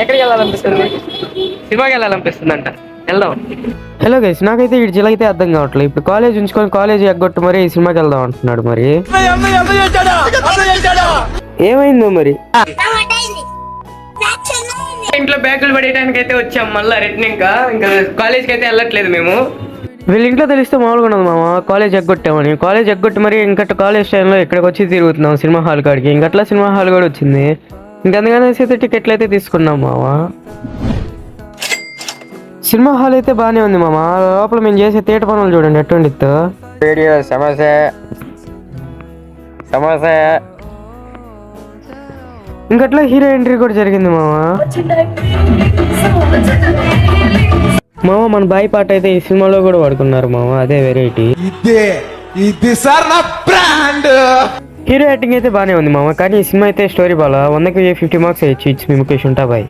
ఎక్కడికి వెళ్ళాలనిపిస్తుంది? సినిమాకి వెళ్ళాలనిపిస్తుంది అంట, వెళ్దాం. హలో గైస్, నాకైతే ఈ జిల్ అయితే అర్థం కావట్లేదు. ఇప్పుడు కాలేజ్ ఉంచుకొని కాలేజ్ ఎగ్గొట్టు మరి ఈ సినిమాకి వెళ్దాం అంటున్నాడు. మరి ఏమైందో మరి. ఇంట్లో బ్యాగులు పడేయడానికి అయితే వచ్చాం మళ్ళీ రిటర్న్. ఇంకా కాలేజ్కి అయితే వెళ్ళట్లేదు మేము. వీళ్ళ ఇంట్లో తెలిస్తే మామూలుగా ఉండదు మామ. కాలేజ్ ఎగ్గొట్టామని, కాలేజ్ ఎగ్గొట్టి మరి ఇంకట్టు కాలేజ్ టైంలో ఇక్కడికి వచ్చి తిరుగుతున్నాం సినిమా హాల్ కాడికి. ఇంకట్లా సినిమా హాల్ కూడా వచ్చింది. ఇంకందుకనేసి అయితే టికెట్లు అయితే తీసుకున్నాం మామ. సినిమా హాల్ అయితే బాగానే ఉంది మామ. లోపల మేము చేసే తేట పనులు చూడండి ఎటువంటితో. వీడియో సమస్య ఇంకట్లా హీరో ఎంట్రీ కూడా జరిగింది మామ. మన బాయ్ పాట అయితే ఈ సినిమాలో కూడా వాడుకున్నారు మామ. అదే వెరైటీ. హీరో యాక్టింగ్ అయితే బాగానే ఉంది మామ. కానీ ఈ సినిమా అయితే స్టోరీ బాగా 100కి 50 మార్క్స్ ఇచ్చి మీ ముఖేష్ ఉంటా బాయ్.